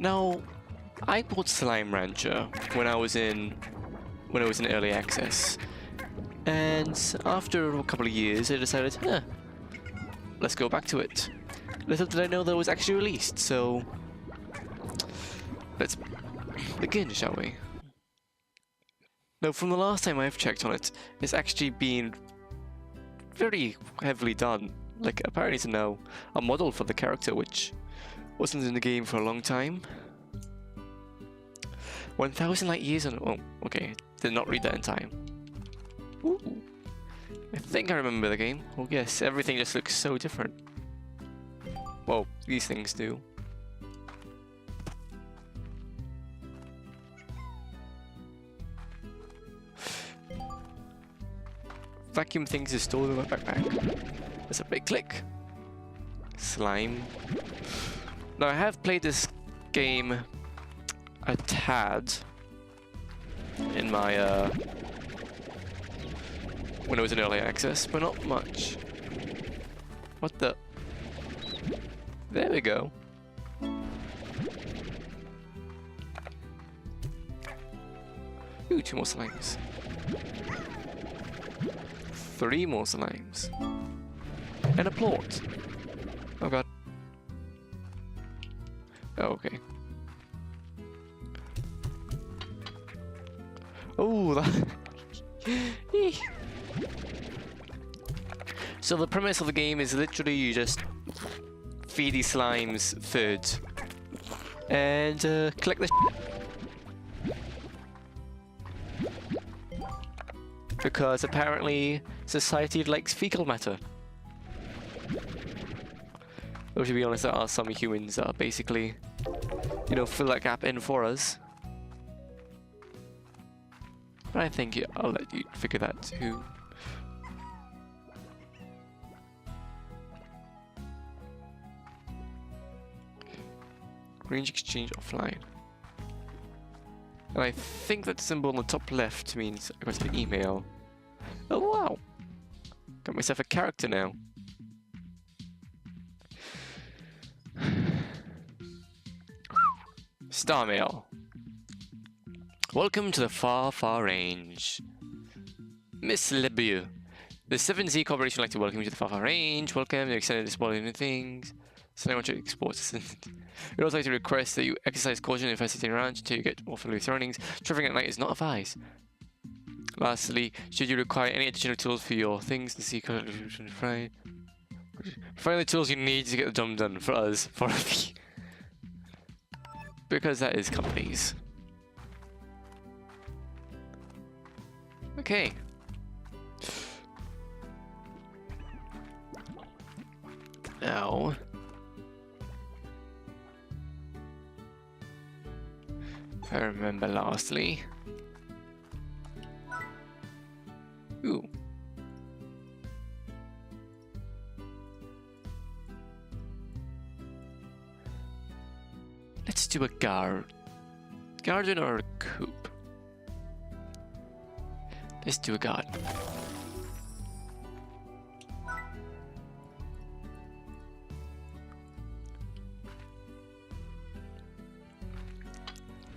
Now, I bought Slime Rancher when I was in early access, and after a couple of years, I decided, let's go back to it. Little did I know that it was actually released, so let's begin, shall we? Now, from the last time I've checked on it, it's actually been very heavily done. Like, apparently it's now a model for the character, which wasn't in the game for a long time. 1,000 light years on... Oh, okay. Did not read that in time. Ooh. I think I remember the game. Oh yes, everything just looks so different. Well, these things do. Vacuum things is stored in my backpack. There's a big click. Slime. Now I have played this game a tad in my when it was in early access, but not much. What the? There we go. Ooh, 2 more slimes. 3 more slimes. And a plort. Oh god. Oh, okay. Oh, that... So the premise of the game is literally you just feed these slimes food and collect the because apparently society likes fecal matter. Though to be honest, there are some humans that are basically, you know, fill that gap in for us. But I think I'll let you figure that too. Range exchange offline. And I think that symbol on the top left means I got an email. Oh wow! Got myself a character now. Star Mail. Welcome to the Far, Far Range. Miss Lebeau. The 7Z Corporation would like to welcome you to the Far, Far Range. Welcome, they're excited to explore new things. So I want to export this. We'd also like to request that you exercise caution if visiting around until you get more familiar with surroundings. Traveling at night is not advised. Lastly, should you require any additional tools for your things, the secret find the tools you need to get the job done for us, for a fee. Because that is companies. Okay. Now, if I remember lastly. Ooh. Let's do a garden or a coop. Let's do a garden.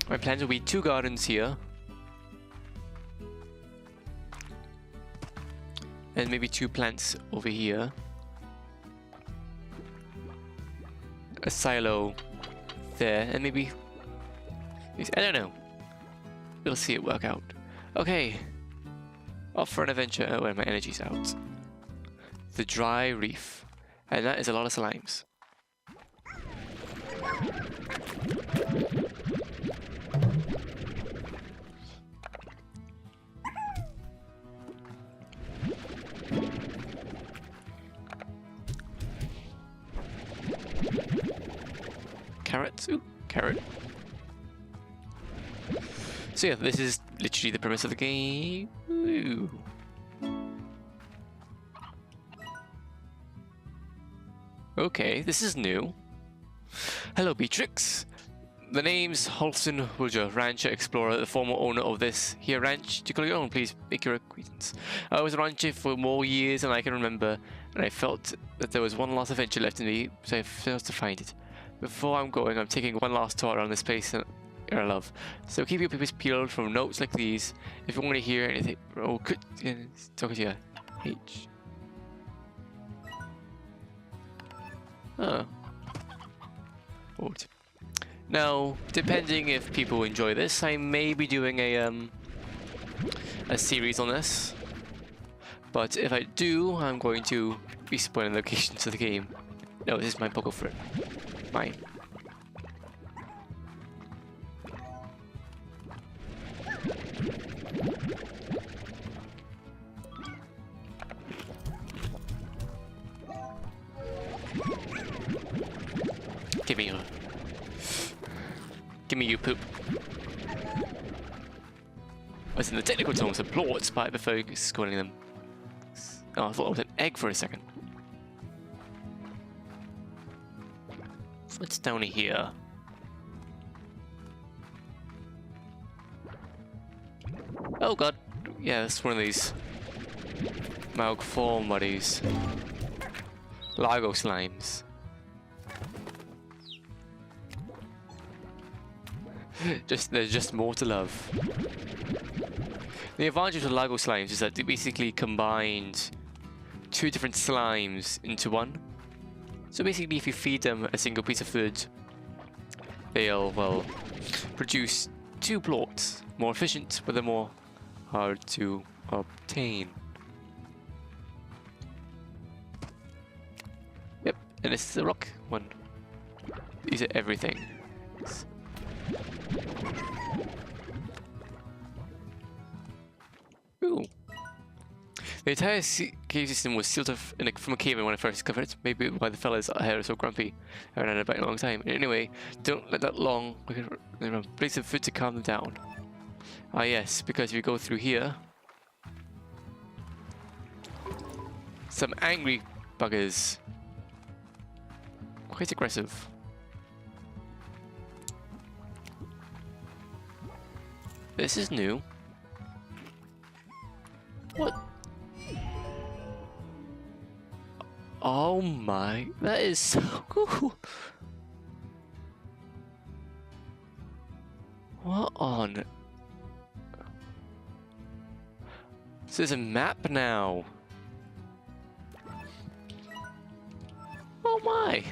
My plans will be 2 gardens here. And maybe 2 plants over here. A silo there, and maybe... I don't know. We'll see it work out. Okay. Off for an adventure. Oh, and my energy's out. The dry reef. And that is a lot of slimes. Carrots. Ooh, carrot. So yeah, this is literally the premise of the game. Ooh. Okay, this is new. Hello, Beatrix. The name's Holston Woolger, rancher explorer, the former owner of this here ranch. To call your own, please make your acquaintance. I was a rancher for more years than I can remember, and I felt that there was one last adventure left in me, but I failed to find it. Before I'm going, I'm taking one last tour around this place and I love. So keep your papers peeled from notes like these. If you want to hear anything, oh, talk to you. H. Oh. Now, depending if people enjoy this, I may be doing a series on this. But if I do, I'm going to be spoiling locations of the game. No, this is my Pogo fruit. Mine. Give me your... Give me you poop. What's in the technical terms of plorts by before calling them. Oh, I thought it was an egg for a second. What's down here? Oh god. Yeah, it's one of these Malform buddies. Lago slimes. There's just more to love. The advantage of Lago slimes is that they basically combined two different slimes into one. So basically, if you feed them a single piece of food, they'll, well, produce two plorts. More efficient, but they're more hard to obtain. Yep, and this is the rock one. These are everything. Ooh. The entire cave system was sealed off from a cave when I first discovered it. Maybe why the fellas out here are so grumpy. I haven't had it back in a long time. Anyway, don't let that long place of food to calm them down. Ah yes, because if you go through here, some angry buggers. Quite aggressive. This is new. What? Oh my, that is so cool. What on? So there's a map now. Oh my.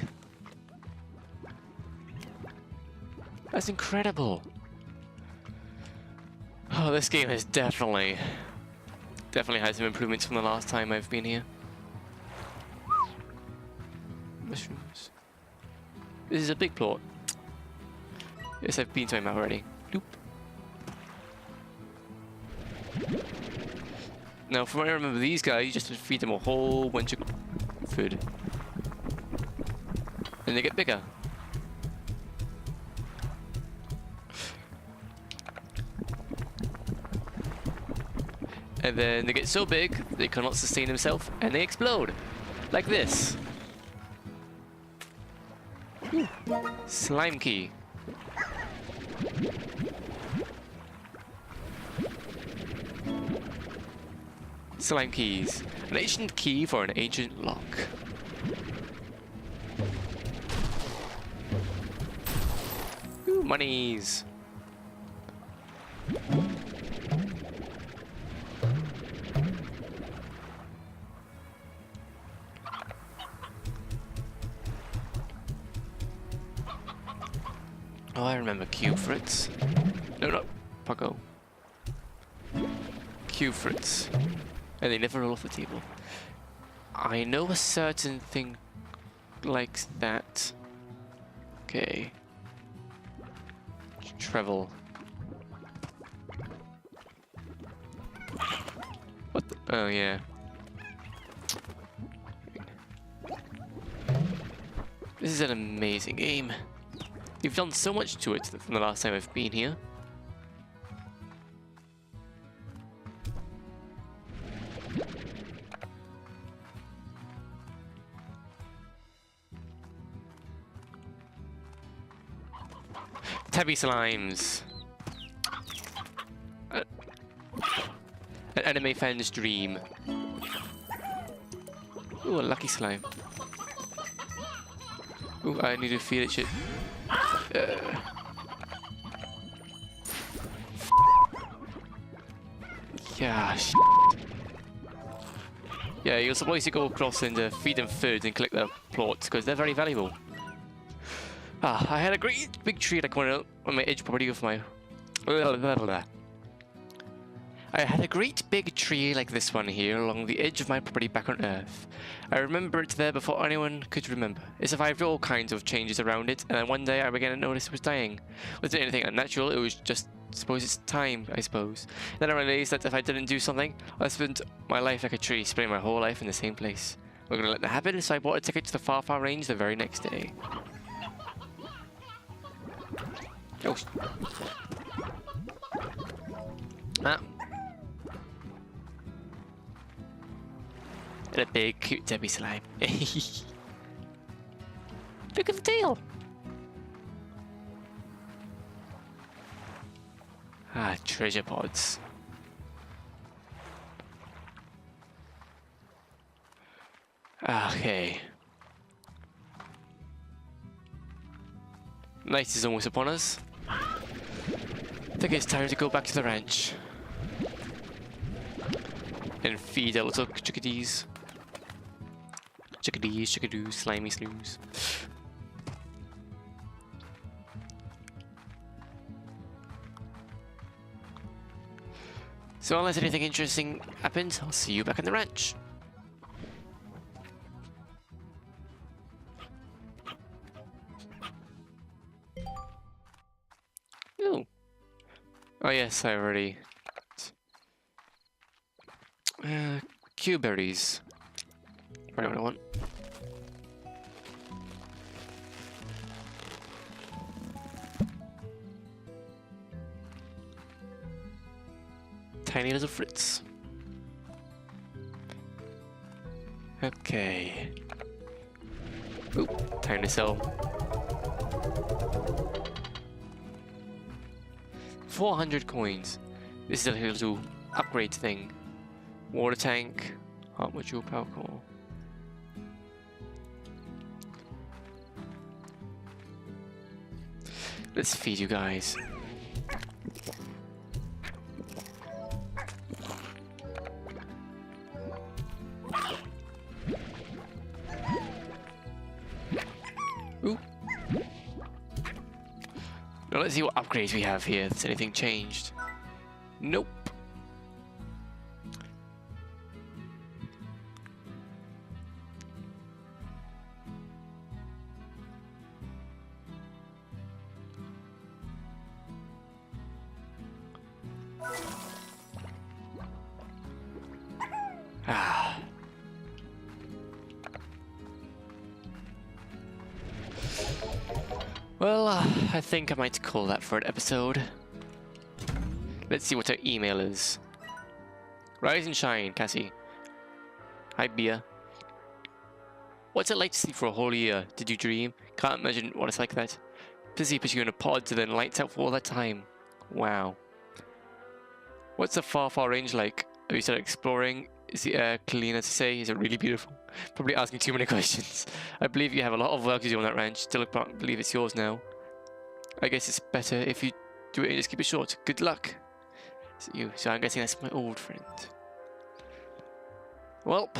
That's incredible. Oh, this game has definitely had some improvements from the last time I've been here. Mushrooms. This is a big plot. Yes, I've been to my map already. Doop. Now, from what I remember, these guys, you just feed them a whole bunch of food. And they get bigger. And then they get so big, they cannot sustain themselves, and they explode. Like this. Ooh. Slime key. Slime keys. An ancient key for an ancient lock. Ooh, monies. Oh, I remember cube fruits. No, Paco. Cube fruits. And they never roll off the table. I know a certain thing like that. Okay. Travel. What the? Oh, yeah. This is an amazing game. You've done so much to it from the last time I've been here. Tabby slimes. An anime fan's dream. Ooh, a lucky slime. Ooh, I need to feed it shit. Yeah, shit. Yeah, you're supposed to go across and feed them food and collect their plots because they're very valuable. Ah, I had a great big tree like on my edge property of my... I had a great big tree like this one here along the edge of my property back on Earth. I remember it there before anyone could remember. It survived all kinds of changes around it, and then one day I began to notice it was dying. It wasn't anything unnatural, it was just, suppose it's time, I suppose. Then I realized that if I didn't do something, I'd spend my life like a tree, spending my whole life in the same place. We're gonna let that happen, so I bought a ticket to the Far Far Range the very next day. Oh. Ah. And a big, cute Debbie slime. Look at the tail! Ah, treasure pods. Okay. Night is almost upon us. I think it's time to go back to the ranch. And feed our little chickadees. Chickadees, chickadoos, slimy slews. So unless anything interesting happens, I'll see you back in the ranch. Ooh. Oh yes, I already... Q berries. Right what I want. Tiny little fruits. Okay. Ooh, time to sell. 400 coins. This is a little upgrade thing. Water tank, heart module, power core. Let's feed you guys. Ooh. Now let's see what upgrades we have here. Has anything changed? Nope. Ah. Well, I think I might call that for an episode. Let's see what her email is. Rise and shine, Cassie. Hi, Bia. What's it like to sleep for a whole year? Did you dream? Can't imagine what it's like that. Busy putting you in a pod and then lights out for all that time. Wow. What's the Far Far Range like? Have you started exploring? Is the air cleaner to say? Is it really beautiful? Probably asking too many questions. I believe you have a lot of work to do on that ranch. Still can't believe it's yours now. I guess it's better if you do it and just keep it short. Good luck. So I'm guessing that's my old friend. Well,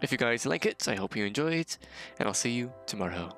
if you guys like it, I hope you enjoyed, and I'll see you tomorrow.